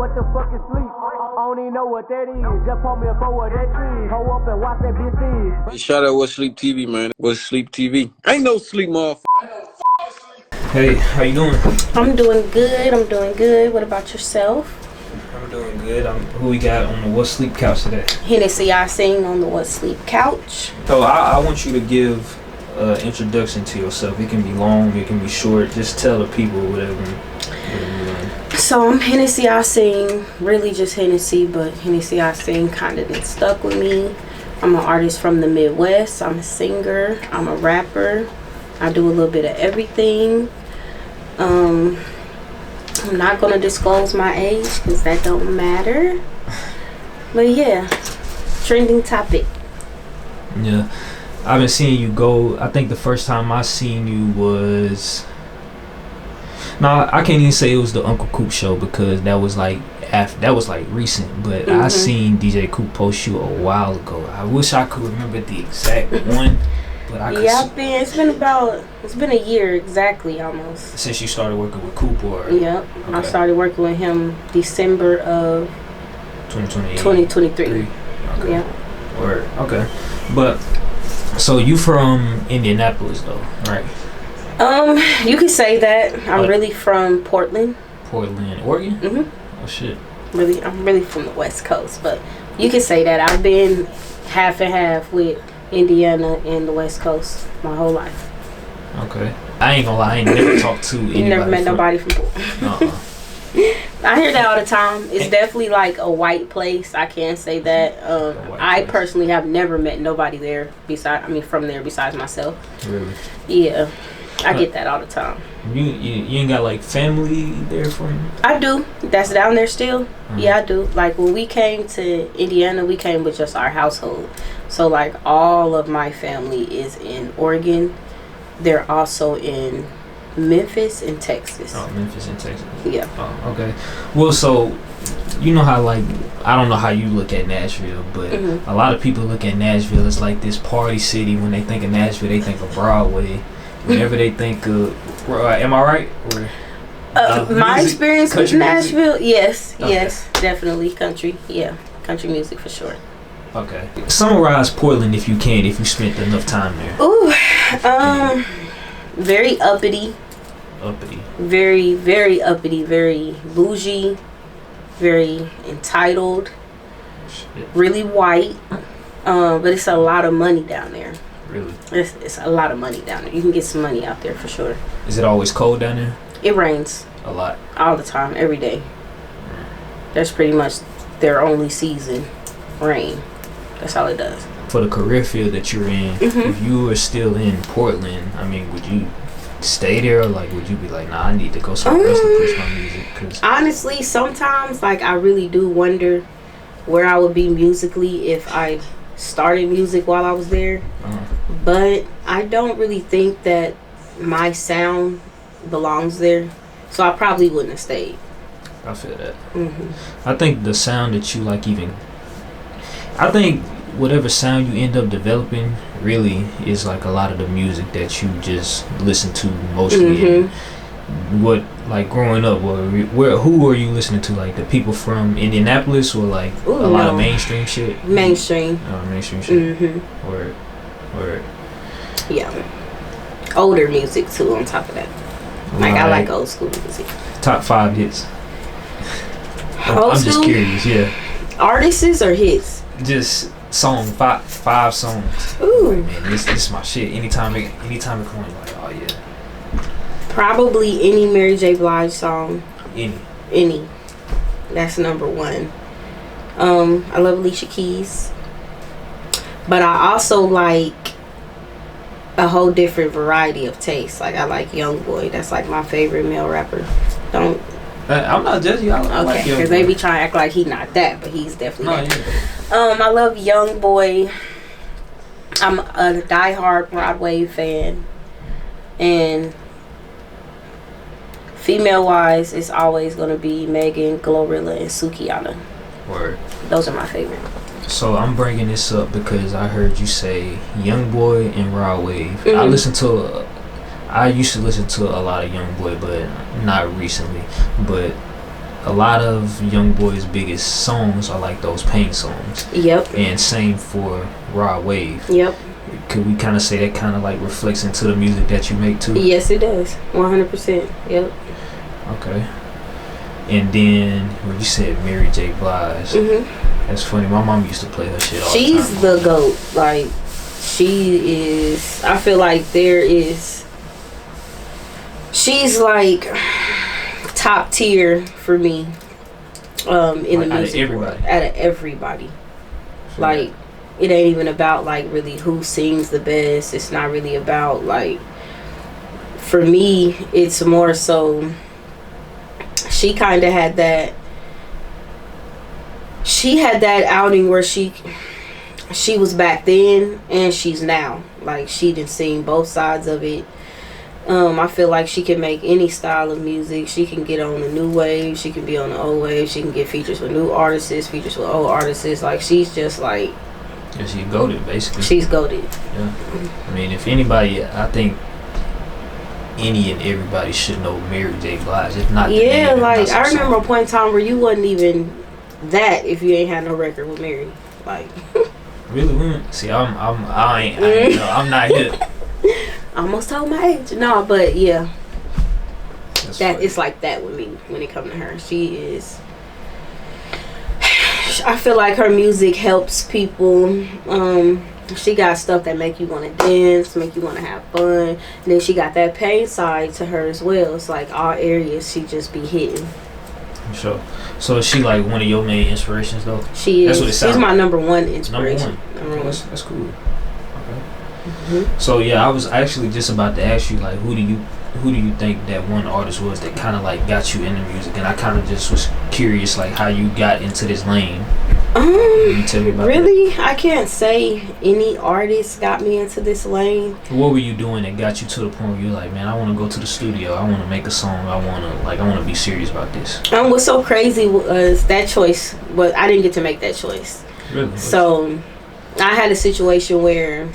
What the fuck is sleep? I don't even know what that is. Just pull me up over that tree. Hold up and watch that bitch feed. Shout out What Sleep TV, man. What Sleep TV? Ain't no sleep, motherfucker. Hey, how you doing? I'm doing good. What about yourself? I'm doing good. Who we got on the What Sleep couch today? Hennessy Ising on the What Sleep couch. So I want you to give an introduction to yourself. It can be long, it can be short. Just tell the people whatever you're doing. So I'm Hennessy Ising, really just Hennessy, but Hennessy Ising kind of been stuck with me. I'm an artist from the Midwest. I'm a singer. I'm a rapper. I do a little bit of everything. I'm not gonna disclose my age because that don't matter. But yeah, trending topic. Yeah, I've been seeing you go. I think the first time I seen you was. No, I can't even say it was the Uncle Coop show because that was like recent. But I seen DJ Coop post you a while ago. I wish I could remember the exact one. But I could it's been a year exactly almost. Since you started working with Coop, or? Yep. Okay. I started working with him December of 2023. Okay. Yeah. Word. Okay. But so you from Indianapolis though, right? You could say that. I'm really from Portland, Oregon. Oh shit. I'm really from the West Coast, but you could say that. I've been half and half with Indiana and the West Coast my whole life. Okay. I ain't gonna lie, I ain't never talked to anybody. You never met nobody from Portland. I hear that all the time. It's definitely like a white place. I can say that. I personally have never met nobody there from there besides myself. Really? Yeah. I get that all the time. You ain't got like family there from? I do. That's down there still. Yeah, I do. Like when we came to Indiana, we came with just our household. So like all of my family is in Oregon. They're also in Memphis and Texas. Oh, Memphis and Texas. Yeah. Oh, okay. Well, so you know how like I don't know how you look at Nashville, but a lot of people look at Nashville as like this party city. When they think of Nashville, they think of Broadway. Whenever they think of, am I right? Or, my experience with Nashville, music? yes, Okay. yes, definitely country. Yeah, country music for sure. Okay. Summarize Portland if you can, if you spent enough time there. Ooh, very uppity. Uppity. Very, very uppity. Very bougie. Very entitled. Shit. Really white. But it's a lot of money down there. Really? It's a lot of money down there. You can get some money out there for sure. Is it always cold down there? It rains. A lot. All the time, every day. That's pretty much their only season. Rain. That's all it does. For the career field that you're in, if you were still in Portland, I mean, would you stay there, or like would you be like, nah, I need to go somewhere else to push my music? Cause honestly, sometimes like I really do wonder where I would be musically if I started music while I was there. But I don't really think that my sound belongs there, so I probably wouldn't have stayed. I feel that. I think the sound that you like, I think whatever sound you end up developing really is like a lot of the music that you just listen to mostly. And what, like growing up, who are you listening to? Like the people from Indianapolis, or like a lot of mainstream shit? Mainstream. Mainstream shit. Or yeah, older music too. On top of that, like I like old school music. Top 5 hits. Old I'm just school? curious. Yeah. Artists or hits? Just five songs. Ooh. Like, man, this is my shit. Anytime it comes, like, oh yeah. Probably any Mary J. Blige song. Any. That's number 1. I love Alicia Keys, but I also like a whole different variety of tastes. Like I like YoungBoy. That's like my favorite male rapper. I'm not judging you. Okay, because they be trying to act like he's not that, but he's definitely that. Yeah. I love YoungBoy. I'm a diehard Broadway fan, and female wise, it's always gonna be Megan, Glorilla, and Sukihana. Word. Those are my favorite. So I'm bringing this up because I heard you say YoungBoy and Raw Wave. I used to listen to a lot of YoungBoy, but not recently. But a lot of YoungBoy's biggest songs are like those pain songs. Yep. And same for Raw Wave. Yep. Could we kind of say that kind of like reflects into the music that you make too? Yes, it does. 100%. Yep. Okay. And then when you said Mary J. Blige, that's funny. My mom used to play her shit all the time. She's the GOAT. Like, she is. I feel like she's like top tier for me. In the music world. Out of everybody. Sure. Like, it ain't even about like really who sings the best. It's not really about like. For me, it's more so. She kind of had that. She had that outing where she was back then and she's now. Like, she done seen both sides of it. I feel like she can make any style of music. She can get on the new wave. She can be on the old wave. She can get features with new artists, features with old artists. Like, she's just like. Yeah, she's goated basically. She's goated. Yeah. I mean, if anybody, I think. Any and everybody should know Mary J. Blige. If not, yeah, like I remember a point in time where you wasn't even that if you ain't had no record with Mary. Like, really, women. See, I'm not hip. Almost told my age. No, but yeah, That's that funny. it's like that with me when it comes to her. She is. I feel like her music helps people. She got stuff that make you want to dance, make you want to have fun. And then she got that pain side to her as well. It's like all areas she just be hitting. Sure. So is she like one of your main inspirations though? She is. That's what it sounds She's my like. number one inspiration. Number one. Okay, that's cool. Okay. So yeah, I was actually just about to ask you like, who do you think that one artist was that kind of like got you into music? And I kind of just was curious like how you got into this lane. Can you tell me about really that? I can't say any artist got me into this lane. What were you doing that got you to the point where you're like, man, I want to go to the studio, I want to make a song, I want to be serious about this? What's so crazy was that choice, but I didn't get to make that choice. Really? So I had a situation where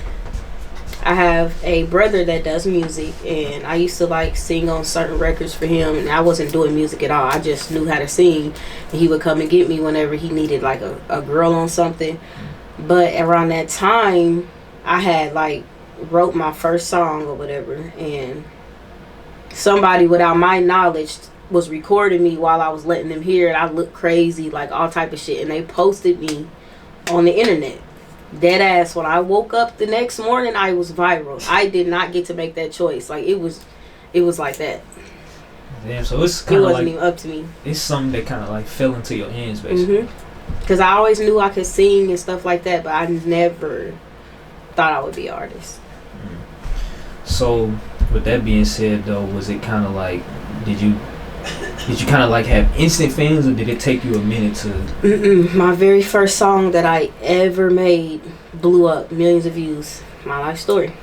I have a brother that does music, and I used to like sing on certain records for him, and I wasn't doing music at all. I just knew how to sing, and he would come and get me whenever he needed like a girl on something. But around that time, I had like wrote my first song or whatever, and somebody without my knowledge was recording me while I was letting them hear it. I looked crazy, like all type of shit, and they posted me on the internet. Dead ass. When I woke up the next morning, I was viral. I did not get to make that choice. Like, it was like that. Damn, so it's kind of like, wasn't even up to me. It's something that kind of like fell into your hands basically. Because I always knew I could sing and stuff like that, but I never thought I would be an artist. So with that being said though, was it kind of like, did you kind of like have instant fans, or did it take you a minute to? My very first song that I ever made blew up, millions of views. My life story.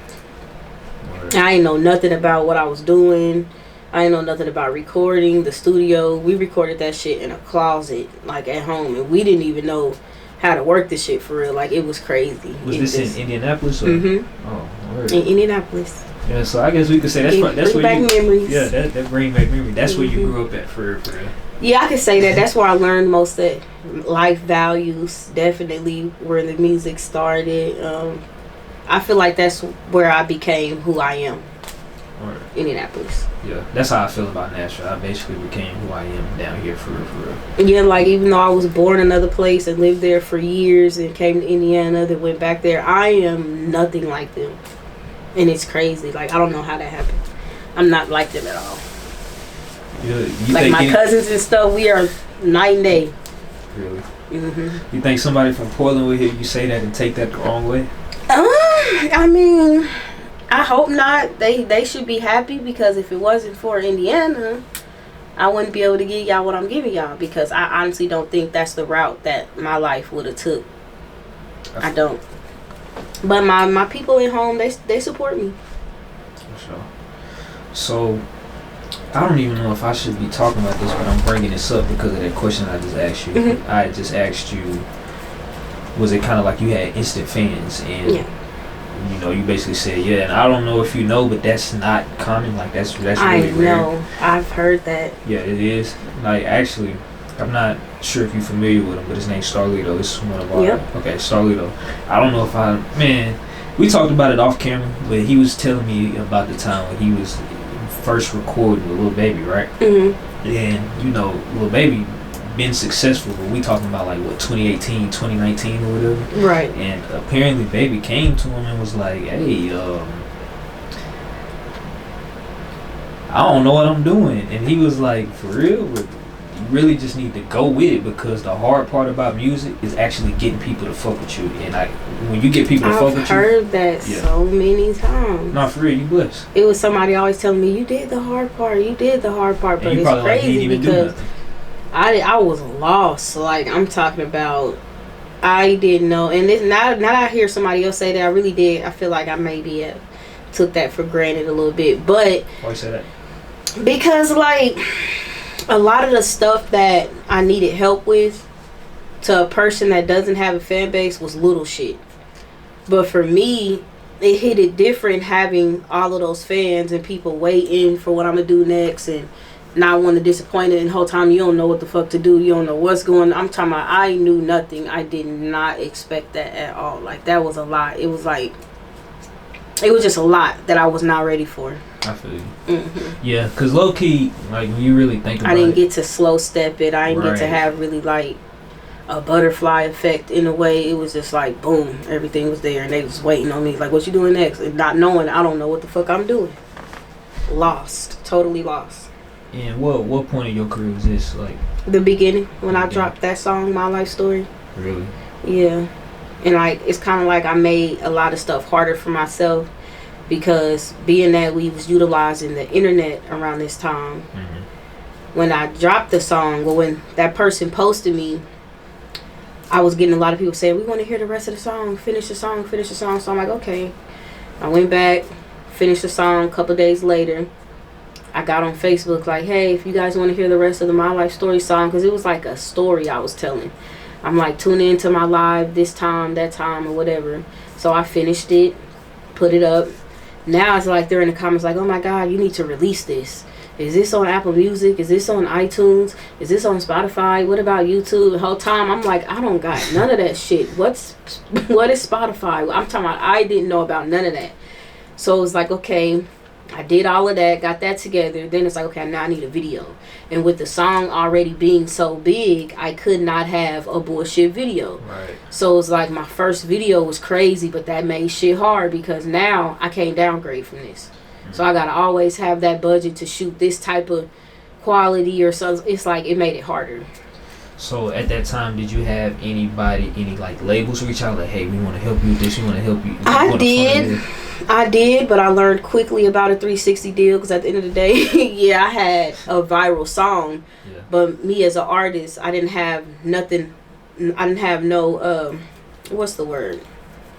I didn't know nothing about what I was doing. I didn't know nothing about recording, the studio. We recorded that shit in a closet, like at home, and we didn't even know how to work this shit for real. Like, it was crazy. Was this in Indianapolis? Or? Oh, word. In Indianapolis. Yeah, so I guess we could say that's where back you, memories. Yeah, that bring back memory. That's where you grew up at for real. Yeah, I could say that. That's where I learned most of life values. Definitely where the music started. I feel like that's where I became who I am. Right. Indianapolis. Yeah, that's how I feel about Nashville. I basically became who I am down here for real. Yeah, like even though I was born in another place and lived there for years and came to Indiana, then went back there, I am nothing like them. And it's crazy. Like, I don't know how that happened. I'm not like them at all. You like my cousins and stuff, we are night and day. Really? You think somebody from Portland would hear you say that and take that the wrong way? I mean, I hope not. They should be happy, because if it wasn't for Indiana, I wouldn't be able to give y'all what I'm giving y'all, because I honestly don't think that's the route that my life would have took. I don't. But my people at home, they support me. For sure. So, I don't even know if I should be talking about this, but I'm bringing this up because of that question I just asked you. I just asked you, was it kind of like you had instant fans? And, you know, you basically said, yeah, and I don't know if you know, but that's not common. Like, that's really rare. I know. I've heard that. Yeah, it is. Like, actually, I'm not sure if you're familiar with him, but his name's Starlito. This is one of our... Yep. Okay, Starlito. I don't know if Man, we talked about it off camera, but he was telling me about the time when he was first recording with Lil Baby, right? Mm-hmm. And, you know, Lil Baby been successful, but we talking about, like, what, 2018, 2019 or whatever? Right. And apparently Baby came to him and was like, hey, I don't know what I'm doing. And he was like, for real? But you really just need to go with it, because the hard part about music is actually getting people to fuck with you. And when you get people to fuck with you... I've heard that so many times. No, for real, you blessed. It was somebody always telling me, you did the hard part, but it's crazy because I was lost. Like, I'm talking about, I didn't know. And this, now that I hear somebody else say that, I really did. I feel like I maybe took that for granted a little bit. But... Why you say that? Because, like, a lot of the stuff that I needed help with to a person that doesn't have a fan base was little shit. But for me, it hit it different having all of those fans and people waiting for what I'm going to do next and not want to disappoint it. And the whole time you don't know what the fuck to do. You don't know what's going on. I'm talking about I knew nothing. I did not expect that at all. Like, that was a lot. It was like... It was just a lot that I was not ready for. I feel you. Mm-hmm. Yeah, because low-key, like, when you really think about it... I didn't get to slow step it. I didn't get to have really, like, a butterfly effect in a way. It was just like, boom, everything was there. And they was waiting on me. Like, what you doing next? And not knowing, I don't know what the fuck I'm doing. Lost. Totally lost. And what point in your career was this? Like, the beginning, when I dropped that song, My Life Story. Really? Yeah. And, like, it's kind of like I made a lot of stuff harder for myself because being that we was utilizing the internet around this time, when I dropped the song, or when that person posted me, I was getting a lot of people saying, we want to hear the rest of the song, finish the song. So I'm like, okay. I went back, finished the song. A couple days later, I got on Facebook like, hey, if you guys want to hear the rest of the My Life Story song, because it was like a story I was telling. I'm like, tune into my live this time, that time, or whatever. So I finished it, put it up. Now it's like they're in the comments like, oh my God, you need to release this. Is this on Apple Music? Is this on iTunes? Is this on Spotify? What about YouTube? The whole time I'm like, I don't got none of that shit. What is Spotify? I'm talking about, I didn't know about none of that. So it was like, okay, I did all of that, got that together. Then it's like, okay, now I need a video. And with the song already being so big, I could not have a bullshit video. Right. So it was like my first video was crazy, but that made shit hard because now I can't downgrade from this. So I gotta always have that budget to shoot this type of quality or something. It's like it made it harder. So at that time, did you have any like labels reach out like, hey, we want to help you with this, we want to help you? I did, but I learned quickly about a 360 deal because at the end of the day, yeah, I had a viral song, but me as an artist, I didn't have nothing. I didn't have no, what's the word?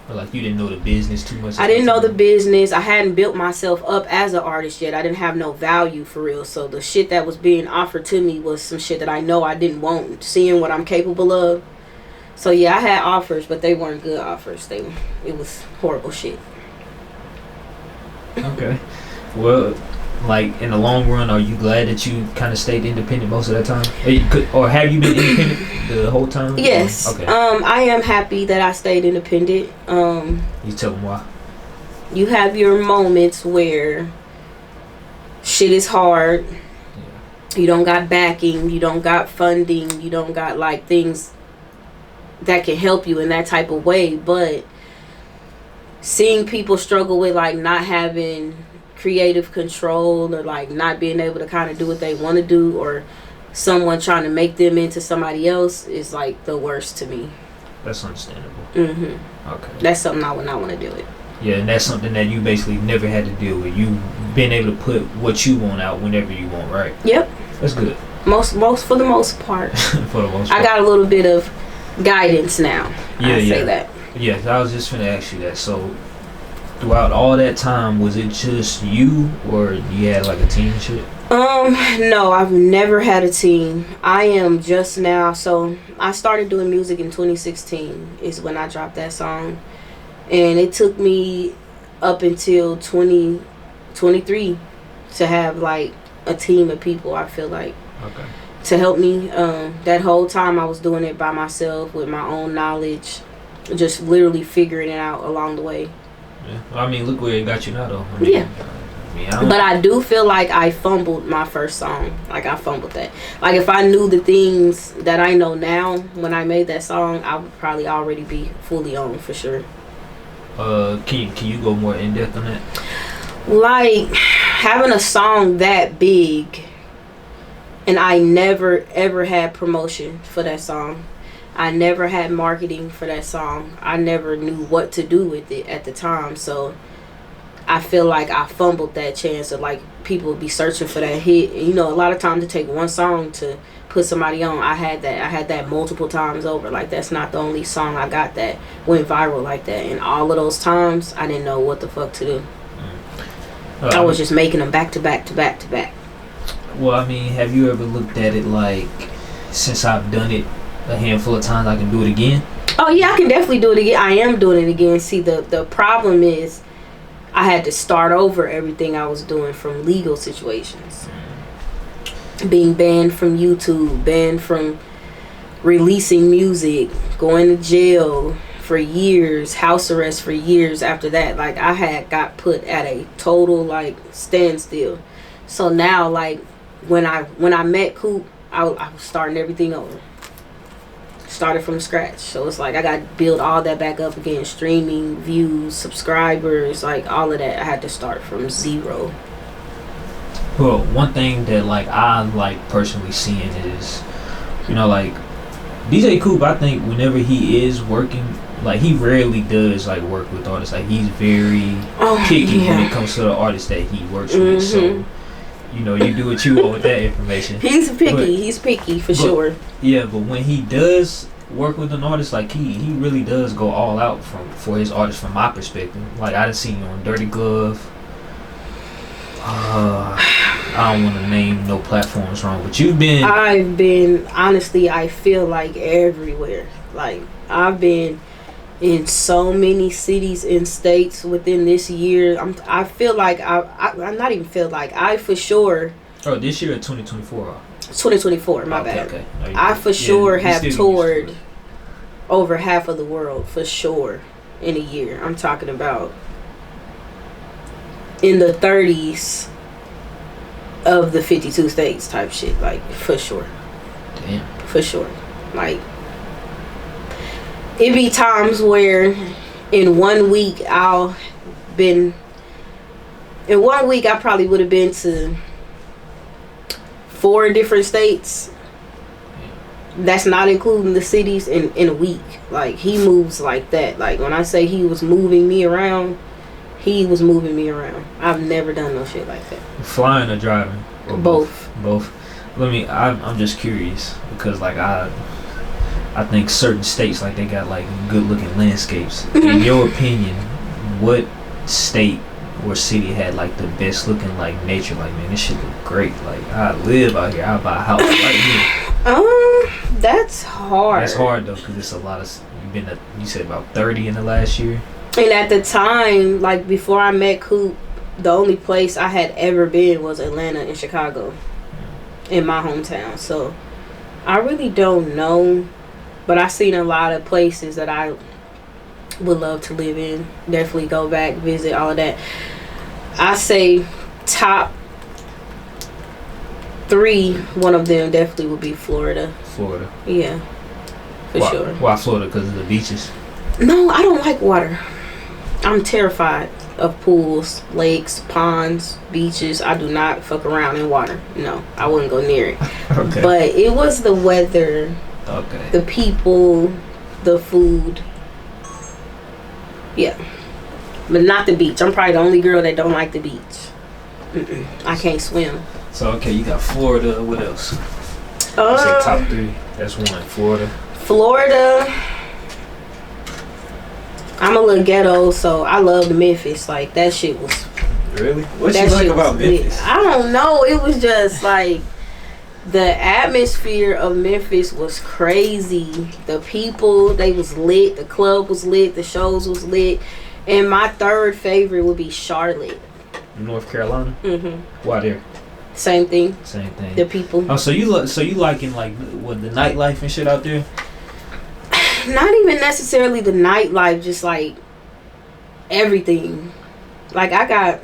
Or like you didn't know the business too much? I didn't know the business. I hadn't built myself up as an artist yet. I didn't have no value for real. So the shit that was being offered to me was some shit that I know I didn't want, seeing what I'm capable of. So yeah, I had offers, but they weren't good offers. It was horrible shit. Okay. Well, like in the long run, are you glad that you kind of stayed independent most of that time? Or have you been independent the whole time? Yes. Okay. I am happy that I stayed independent. You tell them why. You have your moments where shit is hard. Yeah. You don't got backing. You don't got funding. You don't got like things that can help you in that type of way. But seeing people struggle with like not having creative control or like not being able to kind of do what they want to do, or someone trying to make them into somebody else is like the worst to me. That's understandable. Okay. That's something I would not want to do it. Yeah, and that's something that you basically never had to deal with. You've been able to put what you want out whenever you want, right? Yep. That's good. Most for the most part. For the most part. I got a little bit of guidance now. Yeah, I say that. Yeah, I was just gonna ask you that. So throughout all that time, was it just you, or you had like a team and shit? No, I've never had a team. I am just now. So I started doing music in 2016 is when I dropped that song, and it took me up until 2023 to have like a team of people. I feel like. Okay. to help me. That whole time I was doing it by myself with my own knowledge, just literally figuring it out along the way. Yeah. I mean, look where it got you now, though. But I do feel like I fumbled my first song. Like, I fumbled that. Like, if I knew the things that I know now when I made that song, I would probably already be fully on for sure. Can you go more in depth on that? Like, having a song that big, and I never ever had promotion for that song. I never had marketing for that song. I never knew what to do with it at the time. So I feel like I fumbled that chance of, like, people would be searching for that hit. And, you know, a lot of times to take one song to put somebody on, I had that multiple times over. Like, that's not the only song I got that went viral like that. And all of those times, I didn't know what the fuck to do. I was just making them back to back to back to back. Well, I mean, have you ever looked at it like, since I've done it a handful of times, I can do it again? Oh yeah, I can definitely do it again. I am doing it again. See, the problem is I had to start over everything I was doing from legal situations. Being banned from YouTube, banned from releasing music, going to jail for years, house arrest for years after that. Like, I had got put at a total, like, standstill. So now, like, when I met Coop, I was starting everything over. Started from scratch. So it's like I got to build all that back up again. Streaming, views, subscribers, like all of that. I had to start from zero. Well, one thing that, like, I like personally seeing is, you know, like, DJ Coop, I think whenever he is working, like, he rarely does, like, work with artists. Like, he's very picky when it comes to the artists that he works with. So, you know, you do what you want with that information. He's picky for sure. Yeah, but when he does work with an artist, like, he really does go all out for his artist from my perspective. Like, I done seen you on Dirty Glove. I don't want to name no platforms wrong, but I've been, honestly, I feel like everywhere. Like, I've been in so many cities and states within this year. I feel like I'm not even feel like I for sure. Oh, this year or 2024? 2024, my bad. Okay. No, I for sure have toured over half of the world for sure in a year. I'm talking about in the 30s of the 52 states type shit, like, for sure. Damn. For sure. Like, it be times where in 1 week I probably would have been to 4 different states. That's not including the cities in a week. Like, he moves like that. Like, when I say he was moving me around, he was moving me around. I've never done no shit like that. Flying or driving? Or both. I'm just curious because, like, I think certain states, like, they got, like, good looking landscapes. In your opinion, what state or city had, like, the best looking, like, nature? Like, man, this shit look great. Like, I live out here. I buy a house right here. That's hard. That's hard though, because it's a lot of. You said about 30 in the last year. And at the time, like, before I met Coop, the only place I had ever been was Atlanta and Chicago, in my hometown. So I really don't know, but I've seen a lot of places that I would love to live in. Definitely go back, visit, all of that. I say top 3, one of them definitely would be Florida. Yeah, for sure. Why Florida? Because of the beaches? No, I don't like water. I'm terrified of pools, lakes, ponds, beaches. I do not fuck around in water. No, I wouldn't go near it. Okay. But it was the weather, the people, the food. Yeah. But not the beach. I'm probably the only girl that don't like the beach. I can't swim. So, okay, you got Florida. What else? You say top 3. That's 1. Florida. I'm a little ghetto, so I loved Memphis. Like, that shit was... Really? What you like about Memphis? I don't know. It was just, like... The atmosphere of Memphis was crazy. The people, they was lit. The club was lit. The shows was lit. And my 3rd favorite would be Charlotte. North Carolina? Mm-hmm. Why there? Same thing. Same thing. The people. Oh, so you liking like what the nightlife and shit out there? Not even necessarily the nightlife, just like everything. Like I got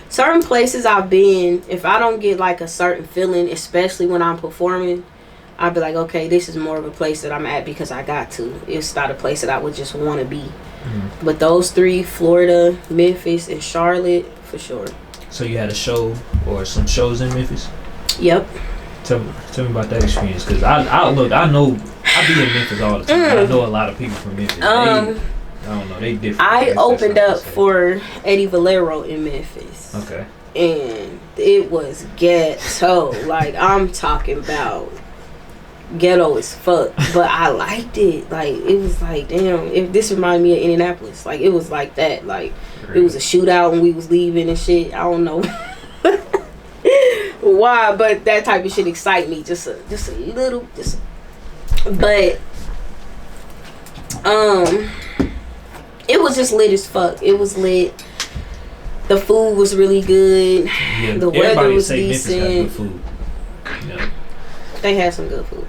certain places I've been. If I don't get like a certain feeling, especially when I'm performing, I'll be like, okay, this is more of a place that I'm at because I got to. It's not a place that I would just want to be. Mm-hmm. But those three, Florida, Memphis, and Charlotte, for sure. So you had a show or some shows in Memphis? Yep. Tell me about that experience, because I know I be in Memphis all the time. I know a lot of people from Memphis. I don't know, they different. I opened up for Eddie Valero in Memphis. Okay. And it was ghetto. Like, I'm talking about ghetto as fuck, but I liked it. Like, it was like, damn, if this reminded me of Indianapolis. Like, it was like that. Like, really? It was a shootout when we was leaving and shit. I don't know why, but that type of shit excite me just a little. But it was just lit as fuck. It was lit. The food was really good. Yeah, the weather was decent. Memphis had good food. Yeah. They had some good food.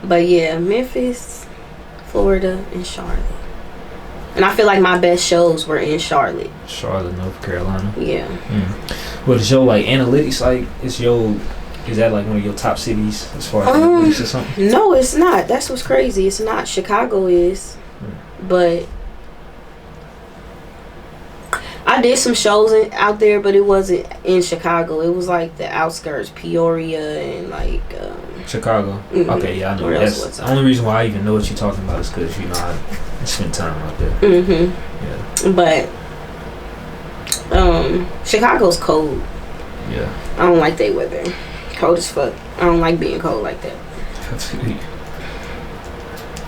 But yeah, Memphis, Florida, and Charlotte. And I feel like my best shows were in Charlotte. Charlotte, North Carolina. Yeah. Well, is your like analytics like is that like one of your top cities as far as analytics or something? No, it's not. That's what's crazy. It's not. Chicago is. But I did some shows out there, but it wasn't in Chicago. It was like the outskirts, Peoria and like Chicago. Mm-hmm. Okay, yeah, I know. That's the only reason why I even know what you're talking about is because I spent time out there. Mm-hmm. Yeah. But Chicago's cold. Yeah. I don't like that weather. Cold as fuck. I don't like being cold like that.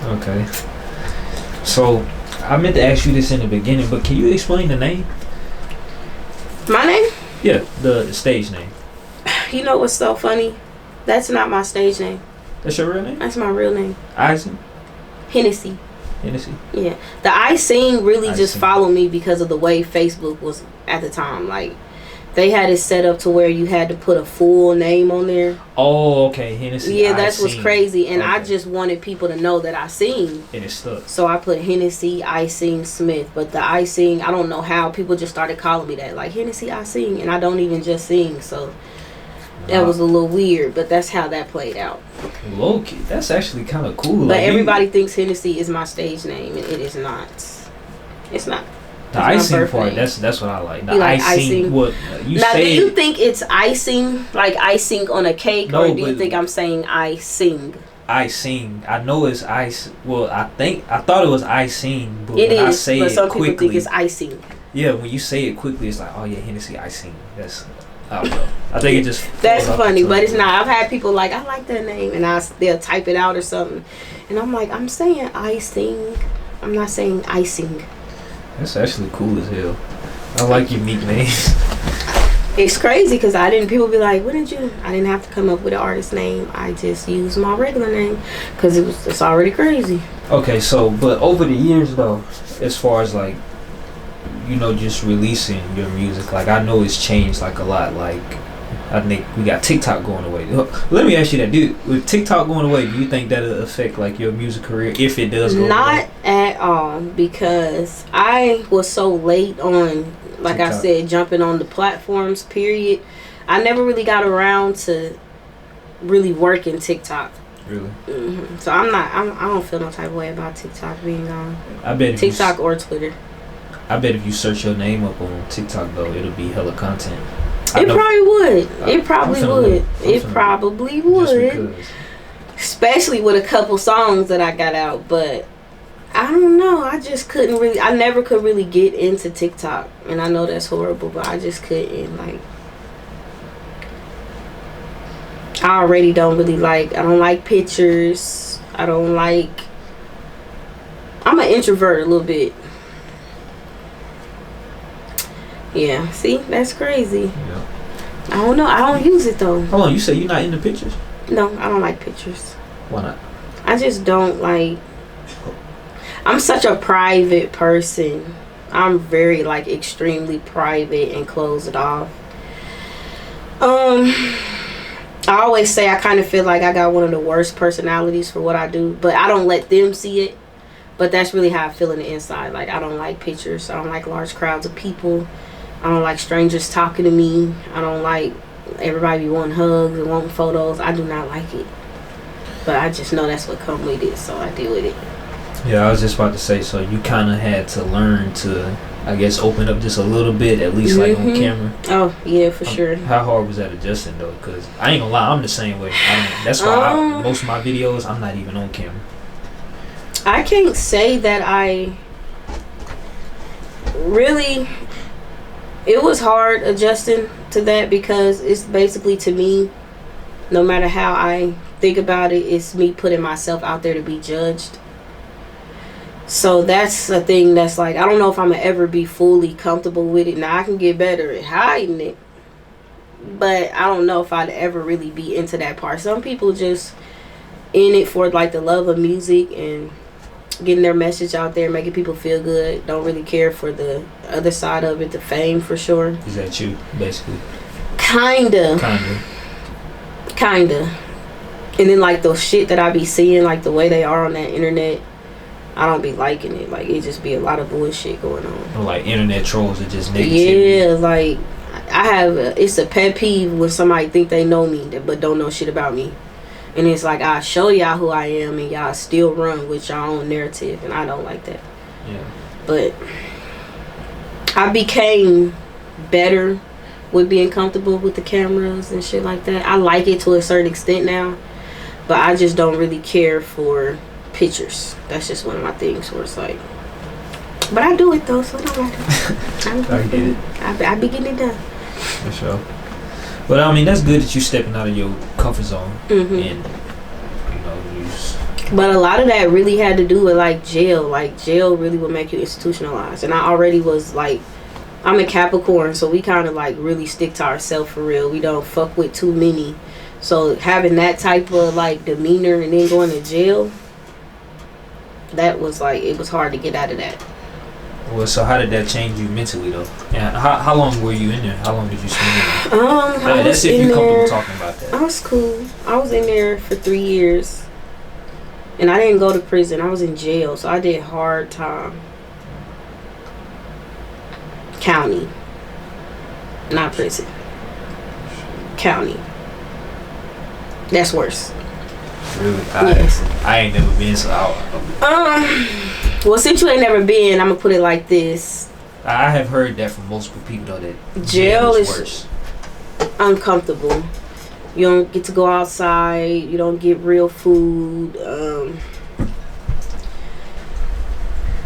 Okay. So I meant to ask you this in the beginning, but can you explain the name? My name? Yeah, the stage name. You know what's so funny? That's not my stage name. That's your real name? That's my real name. Ising? Hennessy. Hennessy? Yeah. The Ising really just followed me because of the way Facebook was at the time. Like, they had it set up to where you had to put a full name on there. Oh, okay. Hennessy. Yeah, that's what's crazy. And okay. I just wanted people to know that I sing. And it stuck. So I put Hennessy Ising Smith. But the Ising, I don't know how people just started calling me that. Like, Hennessy Ising. And I don't even just sing. So that was a little weird. But that's how that played out. Low-key. That's actually kind of cool. But like, everybody thinks Hennessy is my stage name. And it is not. It's not. The icing part, that's what I like. The like icing. What you now, say? Do you think it's icing, like icing on a cake, no, or do you think I'm saying I sing? I sing. I know it's ice. Well, I thought it was icing, but it when is, I say but it some quickly, people think it's icing. Yeah, when you say it quickly, it's like, oh yeah, Hennessy icing. That's I don't know. I think it just. That's funny, but it's not. I've had people like, I like that name, and they'll type it out or something, and I'm like, I'm saying icing. I'm not saying icing. That's actually cool as hell. I like unique names. It's crazy because people be like, I didn't have to come up with an artist name. I just used my regular name because it's already crazy. Okay, so, but over the years though, as far as like, just releasing your music, like I know it's changed like a lot. Like, I think we got TikTok going away. Let me ask you that, with TikTok going away, do you think that'll affect like your music career if it does go away? Not at all, because I was so late on, like TikTok. I said, jumping on the platforms, period. I never really got around to really working TikTok. Really? Mm-hmm. So I don't feel no type of way about TikTok being on. I bet TikTok or Twitter. I bet if you search your name up on TikTok though, it'll be hella content. It probably would. It probably would. Especially with a couple songs that I got out. But I don't know. I just couldn't really. I never could really get into TikTok. And I know that's horrible, but I just couldn't. Like, I already don't really like. I don't like pictures. I don't like. I'm an introvert a little bit. Yeah, see, that's crazy. Yeah. I don't know. I don't use it though. Hold on, you say you're not into pictures? No, I don't like pictures. Why not? I just don't like. I'm such a private person. I'm very like extremely private and closed off. I always say I kind of feel like I got one of the worst personalities for what I do, but I don't let them see it. But that's really how I feel in the inside. Like, I don't like pictures. I don't like large crowds of people. I don't like strangers talking to me. I don't like everybody be wanting hugs and wanting photos. I do not like it. But I just know that's what come with it, so I deal with it. Yeah, I was just about to say, so you kind of had to learn to, I guess, open up just a little bit, at least like on camera. Oh, yeah, for sure. How hard was that adjusting, though? Because I ain't gonna lie, I'm the same way. That's why most of my videos, I'm not even on camera. I can't say that I really... It was hard adjusting to that because it's basically, to me, no matter how I think about it, it's me putting myself out there to be judged. So that's a thing that's like, I don't know if I'm gonna ever be fully comfortable with it. Now I can get better at hiding it, but I don't know if I'd ever really be into that part. Some people just in it for like the love of music and getting their message out there, making people feel good. Don't really care for the other side of it, the fame for sure. Is that you, basically? Kinda. And then like the shit that I be seeing, like the way they are on that internet, I don't be liking it. Like, it just be a lot of bullshit going on. Or like internet trolls are just negativity. Yeah, like I have it's a pet peeve when somebody think they know me but don't know shit about me. And it's like, I show y'all who I am and y'all still run with y'all own narrative, and I don't like that. Yeah. But I became better with being comfortable with the cameras and shit like that. I like it to a certain extent now, but I just don't really care for pictures. That's just one of my things where it's like, but I do it though, so it don't matter. I get it. I be getting it done. For sure. But I mean, that's good that you stepping out of your comfort zone. And, you know, but a lot of that really had to do with like jail. Like, jail really would make you institutionalized. And I already was like, I'm a Capricorn, so we kind of like really stick to ourselves for real. We don't fuck with too many. So having that type of like demeanor and then going to jail, that was like, it was hard to get out of that. Well, so how did that change you mentally though? And how long were you in there? How long did you spend in there? That's if you're comfortable talking about that. I was cool. I was in there for 3 years. And I didn't go to prison. I was in jail, so I did hard time. County. Not prison. County. That's worse. Really? Yes. I ain't never been, so well, since you ain't never been, I'm gonna put it like this. I have heard that from multiple people though, that jail is worse. Uncomfortable. You don't get to go outside. You don't get real food.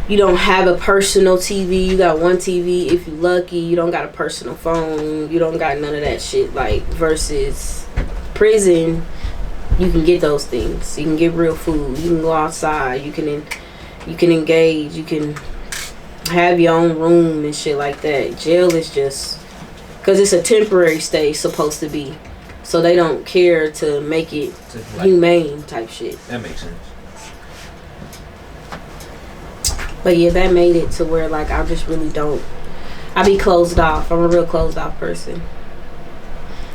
You don't have a personal TV. You got one TV if you lucky. You don't got a personal phone. You don't got none of that shit. Like, versus prison, you can get those things. You can get real food. You can go outside. You can engage. You can have your own room and shit like that. Jail is just, because it's a temporary stay, supposed to be, so they don't care to make it like humane type shit. That makes sense. But yeah, that made it to where like I just really don't. I be closed off. I'm a real closed off person.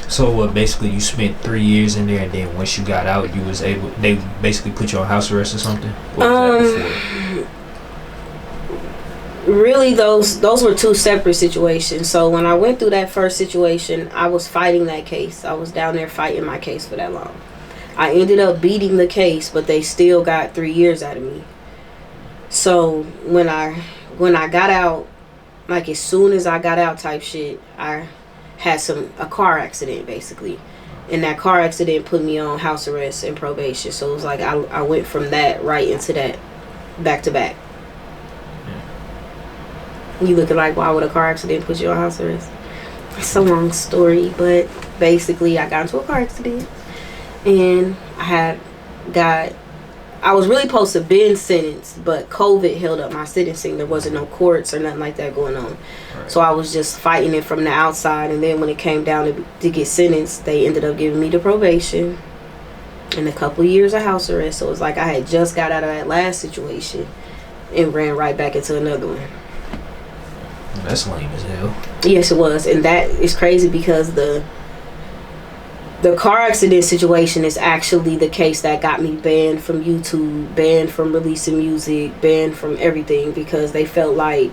So basically you spent 3 years in there, and then once you got out, you was able, they basically put you on house arrest or something? What was that before? Really, those were two separate situations. So when I went through that first situation, I was fighting that case. I was down there fighting my case for that long. I ended up beating the case, but they still got 3 years out of me. So when I got out, like as soon as I got out type shit, I had a car accident basically, and that car accident put me on house arrest and probation. So it was like I went from that right into that, back to back. You looking like, why would a car accident put you on house arrest? It's a long story, but basically I got into a car accident, and I was really supposed to been sentenced, but COVID held up my sentencing. There wasn't no courts or nothing like that going on. Right. So I was just fighting it from the outside, and then when it came down to get sentenced, they ended up giving me the probation and a couple years of house arrest. So it was like I had just got out of that last situation and ran right back into another one. That's lame as hell. Yes, it was. And that is crazy because the The car accident situation is actually the case that got me banned from YouTube, banned from releasing music, banned from everything, because they felt like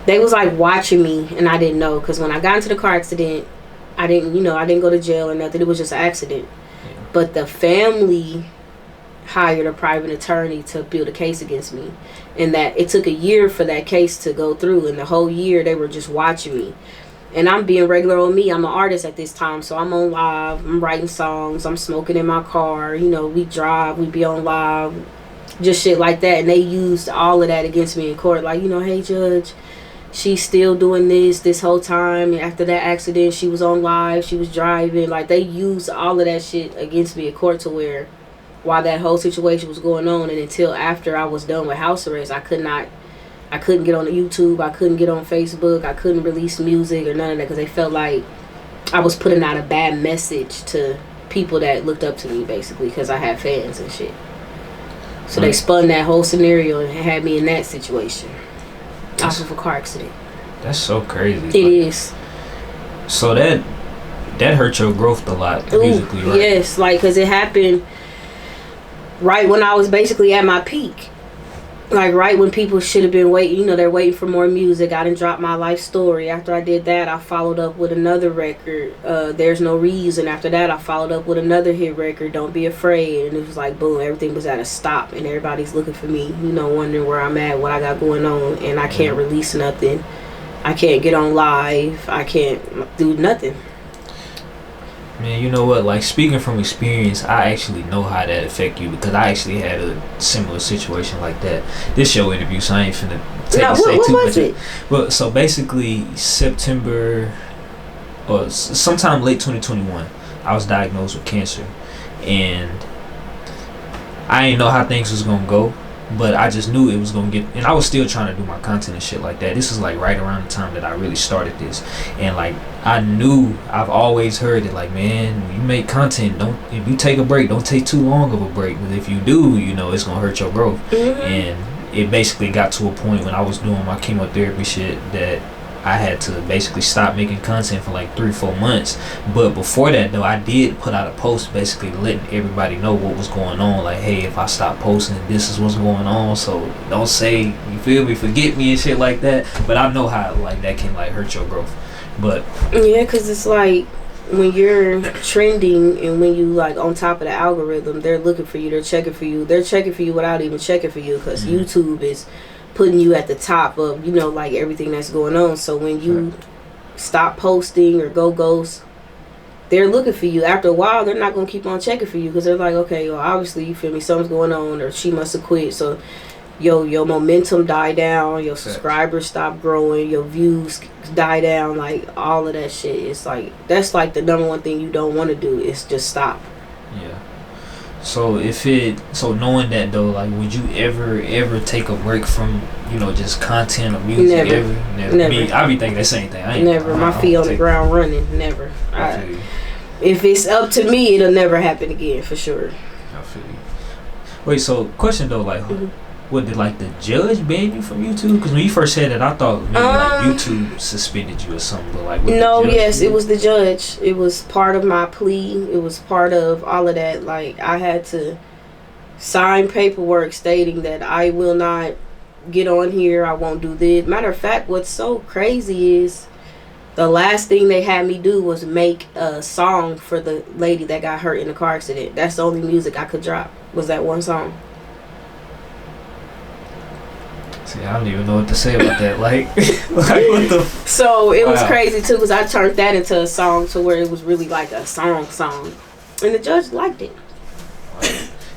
they was like watching me and I didn't know. Because when I got into the car accident, I didn't go to jail or nothing. It was just an accident. Yeah. But the family hired a private attorney to build a case against me, and that it took a year for that case to go through, and the whole year they were just watching me. And I'm being regular on me. I'm an artist at this time, so I'm on live, I'm writing songs, I'm smoking in my car, we drive, we be on live, just shit like that. And they used all of that against me in court, like, hey judge, she's still doing this whole time. And after that accident, she was on live, she was driving. Like, they used all of that shit against me in court, to where while that whole situation was going on, and until after I was done with house arrest, I couldn't get on YouTube, I couldn't get on Facebook, I couldn't release music or none of that, because they felt like I was putting out a bad message to people that looked up to me, basically, because I had fans and shit. So they spun that whole scenario and had me in that situation off of a car accident. That's so crazy. It is. So that hurt your growth a lot musically, right? Yes, because it happened right when I was basically at my peak. Like, right when people should have been waiting, they're waiting for more music. I done dropped my life story. After I did that, I followed up with another record, There's No Reason. After that, I followed up with another hit record, Don't Be Afraid. And it was like, boom, everything was at a stop. And everybody's looking for me, wondering where I'm at, what I got going on. And I can't release nothing. I can't get on live. I can't do nothing. Man, you know what? Like, speaking from experience, I actually know how that affect you, because I actually had a similar situation like that. This your interview, so I ain't finna say too much. Well, so basically, September or sometime late 2021, I was diagnosed with cancer, and I didn't know how things was gonna go, but I just knew it was gonna get. And I was still trying to do my content and shit like that. This is like right around the time that I really started this, and like, I knew, I've always heard it, like, man, when you make content, if you take a break, don't take too long of a break, because if you do, it's gonna hurt your growth. Mm-hmm. And it basically got to a point when I was doing my chemotherapy shit that I had to basically stop making content for like 3-4 months. But before that though, I did put out a post basically letting everybody know what was going on, like, hey, if I stop posting, this is what's going on, so don't say, you feel me, forget me and shit like that. But I know how like that can like hurt your growth. But yeah, because it's like when you're trending and when you like on top of the algorithm, they're looking for you, they're checking for you without even checking for you, because YouTube is putting you at the top of like everything that's going on. So when you stop posting or go ghost, they're looking for you. After a while, they're not gonna keep on checking for you, because they're like, okay, well, obviously, you feel me, something's going on, or she must have quit. So your momentum die down, your subscribers stop growing, your views die down, like all of that shit. It's like, that's like the number one thing you don't want to do, is just stop. Yeah. So knowing that though, like, would you ever take a break from just content or music? Never. I be thinking the same thing. Never. My feet on the ground running. Never. If it's up to me, it'll never happen again, for sure. I feel you. Wait, so question though, like, what did like the judge ban you from YouTube? Because when you first said it, I thought maybe like YouTube suspended you or something. But like, no, yes, it was the judge. It was part of my plea. It was part of all of that. Like, I had to sign paperwork stating that I will not get on here. I won't do this. Matter of fact, what's so crazy is the last thing they had me do was make a song for the lady that got hurt in the car accident. That's the only music I could drop, was that one song. See, I don't even know what to say about that. Like what the? So it was crazy too, because I turned that into a song to where it was really like a song, and the judge liked it.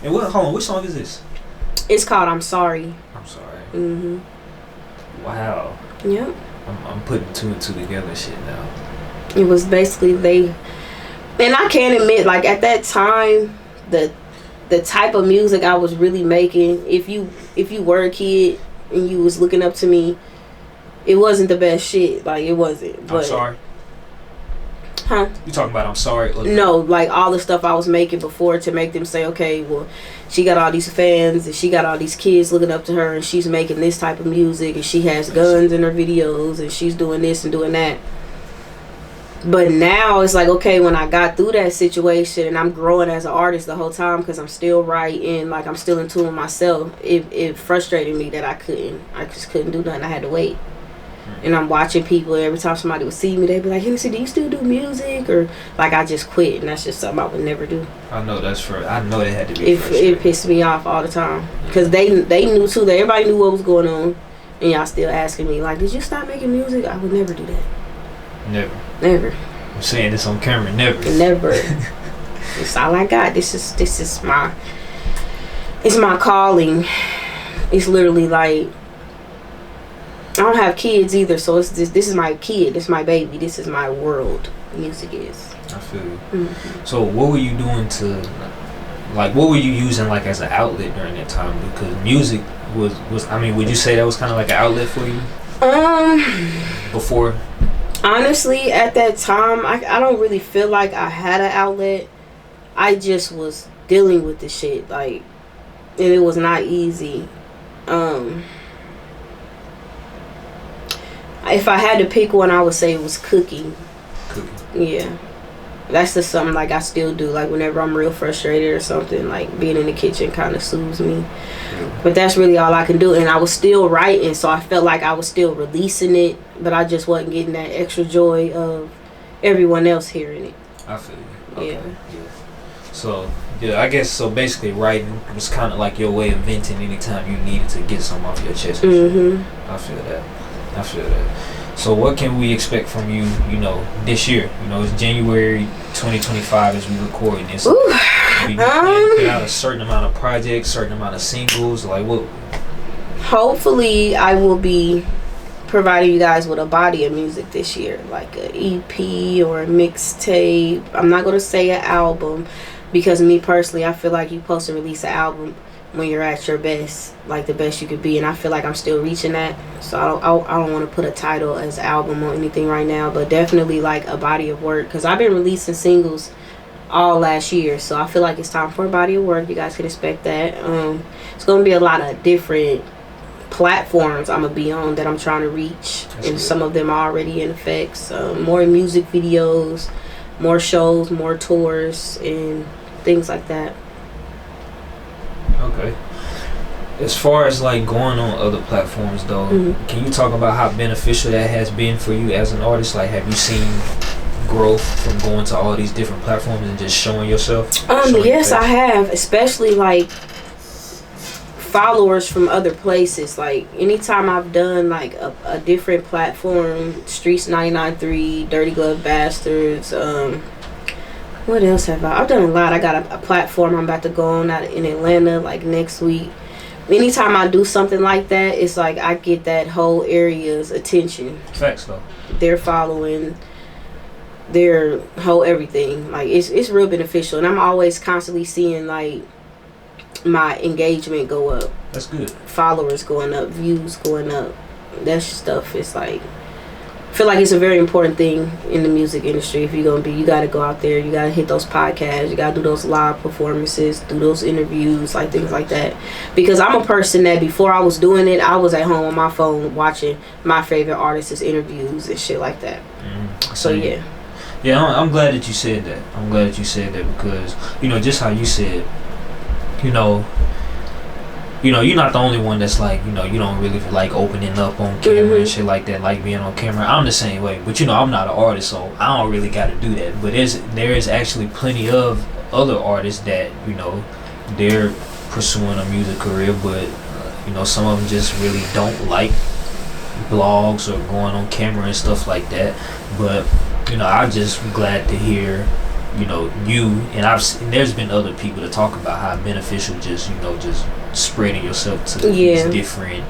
And hold on, which song is this? It's called "I'm Sorry." I'm sorry. Mhm. Wow. Yep. I'm putting two and two together, shit now. It was basically and I can't admit, like, at that time, the type of music I was really making, if you were a kid and you was looking up to me, it wasn't the best shit. Like, it wasn't. But, I'm sorry. Huh? You talking about I'm sorry? No, like all the stuff I was making before to make them say, okay, well, she got all these fans and she got all these kids looking up to her, and she's making this type of music, and she has guns in her videos, and she's doing this and doing that. But now it's like, okay, when I got through that situation and I'm growing as an artist the whole time because I'm still writing, like I'm still in tune with myself, it frustrated me that I just couldn't do nothing. I had to wait. And I'm watching people, every time somebody would see me, they'd be like, Hennessy, do you still do music? Or like, I just quit, and that's just something I would never do. I know I know it had to be it pissed me off all the time. Because they knew too, that everybody knew what was going on. And y'all still asking me, like, did you stop making music? I would never do that. Never. I'm saying this on camera, never. It's all I got. This is my calling. It's literally like, I don't have kids either, so this is my kid, this is my baby, this is my world. Music is. I feel you. Mm-hmm. So what were you doing what were you using like as an outlet during that time? Because music was I mean, would you say that was kind of like an outlet for you? Before? Honestly, at that time, I don't really feel like I had an outlet. I just was dealing with the shit, like, and it was not easy. If I had to pick one, I would say it was cooking. Yeah. That's just something like I still do. Like whenever I'm real frustrated or something, like being in the kitchen kind of soothes me. Yeah. But that's really all I can do. And I was still writing, so I felt like I was still releasing it, but I just wasn't getting that extra joy of everyone else hearing it. I feel you. Okay. Yeah. So, yeah, I guess so basically writing was kind of like your way of venting anytime you needed to get something off your chest. Mm-hmm. I feel that. So what can we expect from you, this year? It's January 2025 as we recording this. You put out a certain amount of projects, certain amount of singles, like what? Hopefully I will be providing you guys with a body of music this year, like an EP or a mixtape. I'm not going to say an album, because me personally, I feel like you're supposed to release an album when you're at your best, like the best you could be, and I feel like I'm still reaching that. So I don't want to put a title as album or anything right now, but definitely like a body of work, because I've been releasing singles all last year, so I feel like it's time for a body of work. You guys can expect that. It's gonna be a lot of different platforms I'm gonna be on that I'm trying to reach. That's and good. Some of them are already in effect. More music videos, more shows, more tours, and things like that. Okay. As far as like going on other platforms though, mm-hmm. Can you talk about how beneficial that has been for you as an artist? Like, have you seen growth from going to all these different platforms and just showing yourself? Yes, I have, especially like followers from other places. Like anytime I've done like a different platform, Streets 99.3, Dirty Glove Bastards, what else have I've done a lot. I got a platform I'm about to go on out in Atlanta like next week. Anytime I do something like that, it's like I get that whole area's attention. Facts though. They're following their whole everything. Like it's real beneficial, and I'm always constantly seeing like my engagement go up. That's good. Followers going up, views going up. That stuff is like, I feel like it's a very important thing in the music industry. If you're gonna be, you gotta go out there, you gotta hit those podcasts, you gotta do those live performances, do those interviews, like things like that. Because I'm a person that before I was doing it, I was at home on my phone watching my favorite artists' interviews and shit like that. So yeah. Yeah, I'm glad that you said that. I'm glad that you said that because, just how you said, you're not the only one that's like, you don't really like opening up on camera and shit like that, like being on camera. I'm the same way, but I'm not an artist, so I don't really got to do that. But there is actually plenty of other artists that, they're pursuing a music career, but, some of them just really don't like blogs or going on camera and stuff like that. But, I'm just glad to hear you and there's been other people to talk about how beneficial just spreading yourself to these different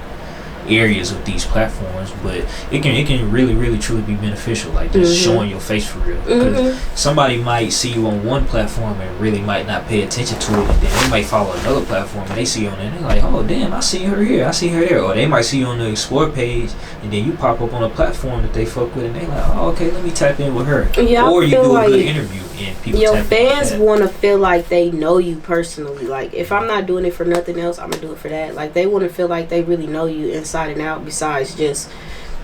areas of these platforms, but it can really, really, truly be beneficial, like just showing your face for real. Because somebody might see you on one platform and really might not pay attention to it, and then they might follow another platform and they see you on it and they're like, oh damn, I see her here, I see her there. Or they might see you on the explore page and then you pop up on a platform that they fuck with and they like, oh okay, let me tap in with her. Or you do a good interview and people your fans want to feel like they know you personally. Like if I'm not doing it for nothing else, I'm gonna do it for that. Like they want to feel like they really know you inside and out, besides just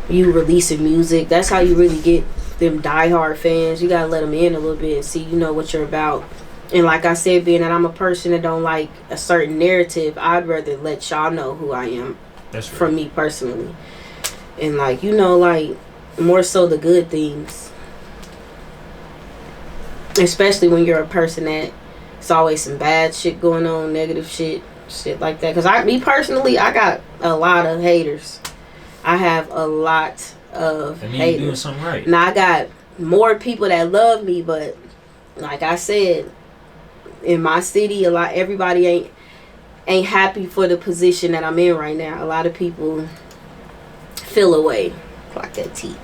you releasing music. That's how you really get them diehard fans. You gotta let them in a little bit and see, you know, what you're about. And like I said, being that I'm a person that don't like a certain narrative, I'd rather let y'all know who I am. That's right. From me personally. And like, you know, like more so the good things. Especially when you're a person that it's always some bad shit going on, negative shit like that. Because me personally, I got a lot of haters. I have a lot of haters. You're doing something right. Now I got more people that love me, but like I said, in my city, everybody ain't happy for the position that I'm in right now. A lot of people feel away, like that tea.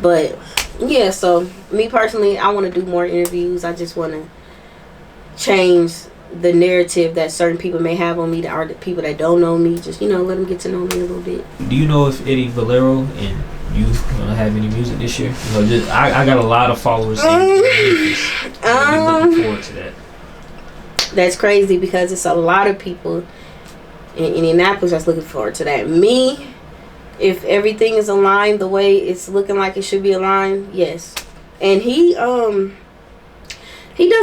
But yeah, so me personally, I want to do more interviews. I just want to change the narrative that certain people may have on me, that are the people that don't know me. Just, you know, let them get to know me a little bit. Do you know if Eddie Valero and you have any music this year? You know, just, I got a lot of followers in Memphis. I'm looking forward to that. That's crazy because it's a lot of people in Indianapolis that's looking forward to that. Me, if everything is aligned the way it's looking like it should be aligned, yes. And he does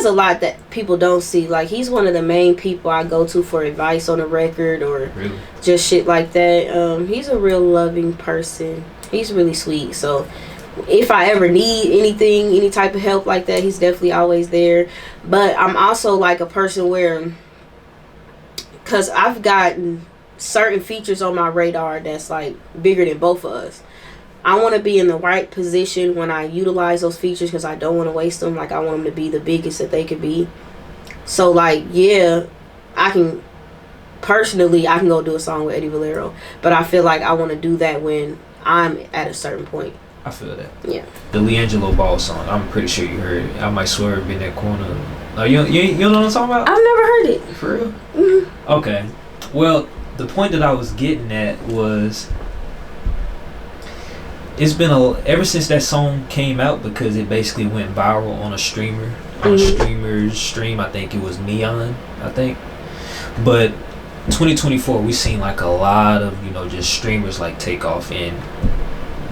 a lot that people don't see. Like, he's one of the main people I go to for advice on a record or really? Just shit like that. He's a real loving person. He's really sweet. So if I ever need anything, any type of help like that, he's definitely always there. But I'm also like a person where, because I've gotten certain features on my radar that's like bigger than both of us. I want to be in the right position when I utilize those features because I don't want to waste them. Like, I want them to be the biggest that they could be. So like, yeah, I can go do a song with Eddie Valero, but I feel like I want to do that when I'm at a certain point. I feel that. Yeah. The Leangelo Ball song, I'm pretty sure you heard it. I might swear it been that corner. You know what I'm talking about? I've never heard it. For real? Mm-hmm. Okay. Well, the point that I was getting at was, it's been ever since that song came out, because it basically went viral on a streamer. On a streamer's stream, I think it was Neon, I think. But 2024, we seen like a lot of, you know, just streamers like take off. And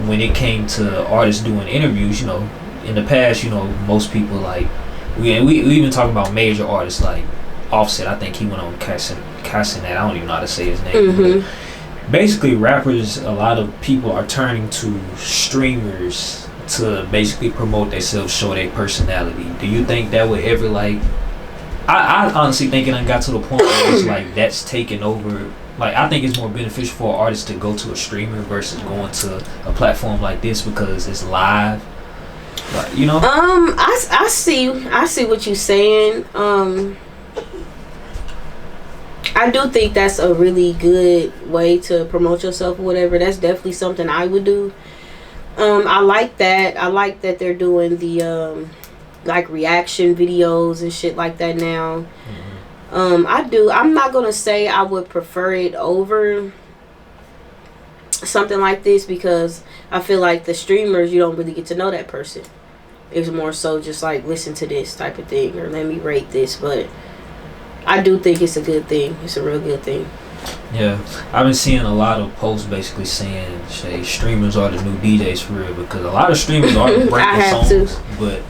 when it came to artists doing interviews, you know, in the past, you know, most people like, we even talk about major artists like Offset. I think he went on Cassin that. I don't even know how to say his name. Basically, rappers, a lot of people are turning to streamers to basically promote themselves, show their personality. Do you think that would ever, like, I honestly think it done got to the point where it's like that's taken over. Like, I think it's more beneficial for an artist to go to a streamer versus going to a platform like this because it's live. Like, you know? I see what you're saying. I do think that's a really good way to promote yourself or whatever. That's definitely something I would do. I like that. I like that they're doing the like reaction videos and shit like that now. I do. I'm not gonna say I would prefer it over something like this because I feel like the streamers, you don't really get to know that person. It's more so just like, listen to this type of thing or let me rate this. But I do think it's a good thing. It's a real good thing. Yeah, I've been seeing a lot of posts basically saying, "Say streamers are the new DJs for real," because a lot of streamers are breaking songs. But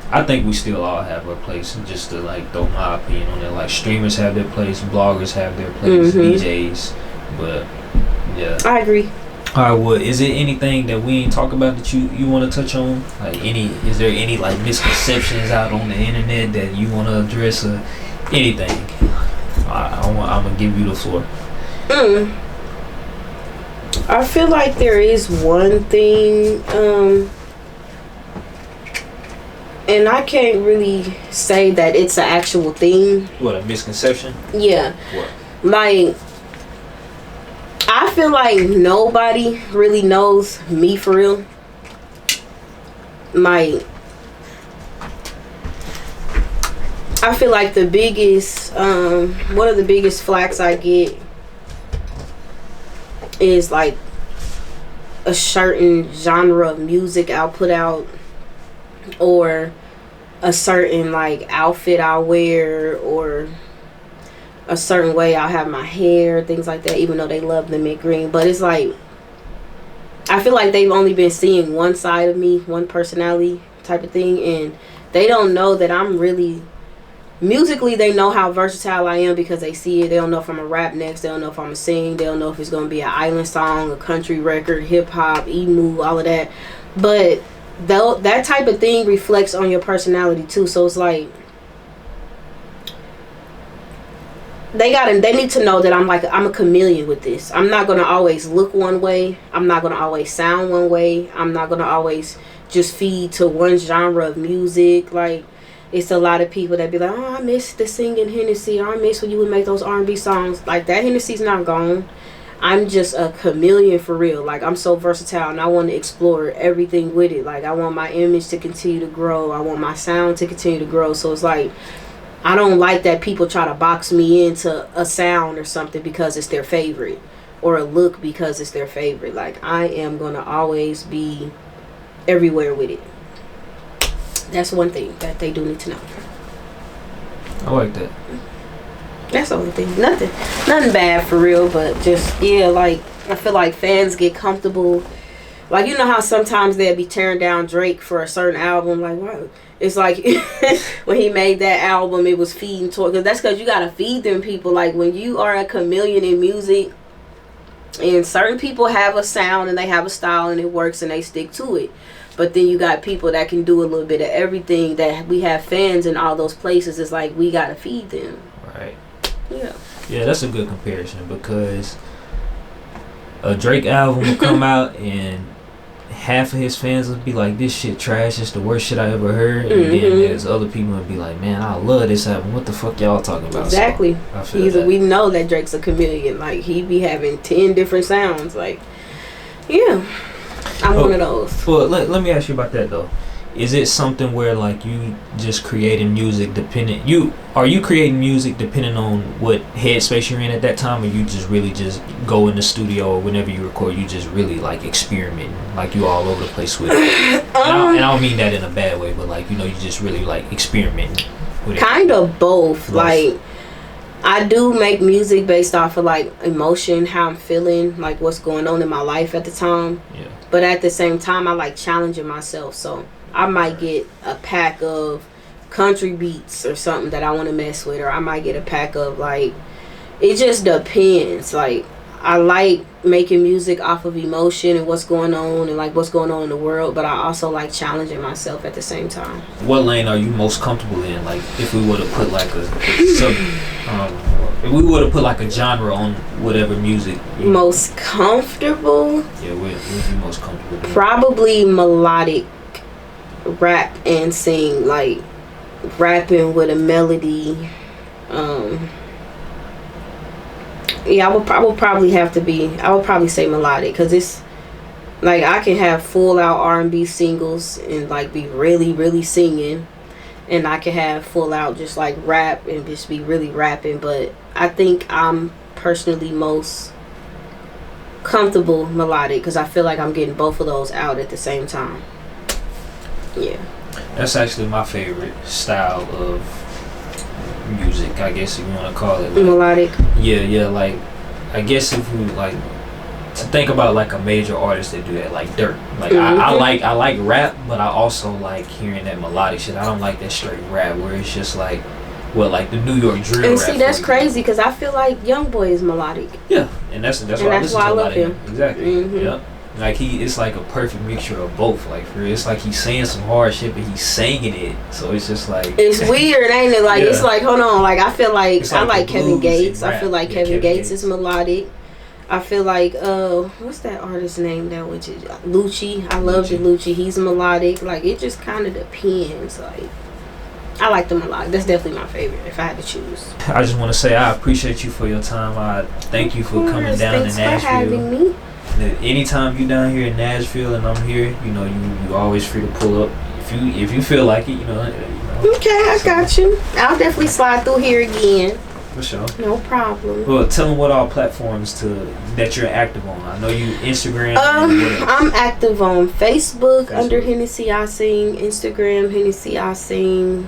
I think we still all have our place. Just to like throw my opinion on it, like streamers have their place, bloggers have their place, DJs. But yeah, I agree. All right, well, is there anything that we ain't talk about that you want to touch on? Like, is there any like misconceptions out on the internet that you want to address or anything? I'm gonna give you the floor. I feel like there is one thing, and I can't really say that it's an actual thing. What, a misconception? Yeah. What? Like, I feel like nobody really knows me for real. Like, I feel like the biggest, one of the biggest flacks I get is like a certain genre of music I'll put out, or a certain like outfit I'll wear, or a certain way I'll have my hair, things like that, even though they love the mid green. But it's like, I feel like they've only been seeing one side of me, one personality type of thing, and they don't know that I'm really musically. They know how versatile I am because they see it. They don't know if I'm a rap next. They don't know if I'm gonna sing. They don't know if it's gonna be an island song, a country record, hip hop, emu, all of that. But though that type of thing reflects on your personality too. So it's like they need to know that I'm a chameleon with this. I'm not gonna always look one way. I'm not gonna always sound one way. I'm not gonna always just feed to one genre of music. Like, it's a lot of people that be like, oh, I miss the singing Hennessy, or I miss when you would make those R&B songs. Like, that Hennessy's not gone. I'm just a chameleon for real. Like, I'm so versatile, and I want to explore everything with it. Like, I want my image to continue to grow. I want my sound to continue to grow. So it's like, I don't like that people try to box me into a sound or something because it's their favorite, or a look because it's their favorite. Like, I am gonna always be everywhere with it. That's one thing that they do need to know. I like that. That's the only thing. Nothing bad for real, but just, yeah, like, I feel like fans get comfortable. Like, you know how sometimes they'll be tearing down Drake for a certain album. Like, what? It's like when he made that album, it was feeding toward, because that's because you got to feed them people. Like, when you are a chameleon in music, and certain people have a sound and they have a style and it works and they stick to it. But then you got people that can do a little bit of everything, that we have fans in all those places. It's like, we got to feed them. Right. Yeah. Yeah, that's a good comparison, because a Drake album will come out and half of his fans will be like, this shit trash, it's the worst shit I ever heard. And then there's other people will be like, man, I love this album. What the fuck y'all talking about? Exactly. So I feel that. We know that Drake's a chameleon. Like, he be having 10 different sounds. Like, yeah. I'm one of those. Well, let me ask you about that though. Is it something where, like, you just creating music dependent? Are you creating music depending on what headspace you're in at that time, or you just really just go in the studio, or whenever you record, you just really like experimenting, like you all over the place with it? And I don't mean that in a bad way, but like, you know, you just really like experimenting with it. Kind of both. Like, I do make music based off of like emotion, how I'm feeling, like what's going on in my life at the time. Yeah. But at the same time, I like challenging myself. So I might get a pack of country beats or something that I want to mess with, or I might get a pack of, like, it just depends. Like, I like making music off of emotion and what's going on, and like what's going on in the world, but I also like challenging myself at the same time. What lane are you most comfortable in? Like, if we were to put like if we were to put like a genre on whatever music. Most comfortable? Yeah, what you most comfortable doing? Probably melodic rap and sing, like rapping with a melody. Yeah, I would probably say melodic, because it's like I can have full out R&B singles and like be really, really singing, and I can have full out just like rap and just be really rapping. But I think I'm personally most comfortable melodic, because I feel like I'm getting both of those out at the same time. Yeah. That's actually my favorite style of music, I guess if you want to call it. Like, melodic. Yeah, like, I guess if we like to think about like a major artist that do that, like Dirt. Like, I like rap, but I also like hearing that melodic shit. I don't like that straight rap where it's just like, well, like the New York drill and rap. See, that's crazy, because I feel like YoungBoy is melodic. Yeah, and that's why I listen to a lot of him. Exactly. Mm-hmm. Yeah. Like, it's like a perfect mixture of both. Like, for real, it's like he's saying some hard shit, but he's singing it. So it's just like, it's weird, ain't it? Like, it's like, hold on. Like, I feel like I like Kevin Gates. I feel like Kevin Gates is melodic. I feel like what's that artist's name that which is Lucci. I love the Lucci. He's melodic. Like, it just kind of depends. Like, I like the melodic. That's definitely my favorite if I had to choose. I just want to say I appreciate you for your time. I thank you for coming down to Nashville. Thanks for having me. Anytime you down here in Nashville and I'm here, you know, you always free to pull up if you feel like it, you know. Okay, I got you. I'll definitely slide through here again. For sure. No problem. Well, tell them what all platforms that you're active on. I know you Instagram. I'm active on Facebook under Hennessy Ising, Instagram Hennessy Ising,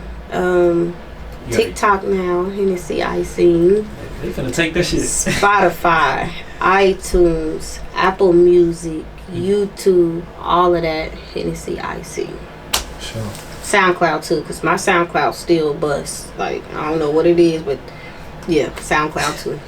TikTok now Hennessy Ising. They finna take that shit. Spotify, iTunes, Apple Music, YouTube, all of that. Hennessy Ising. Sure. SoundCloud too, cause my SoundCloud still busts. Like I don't know what it is, but yeah, SoundCloud too.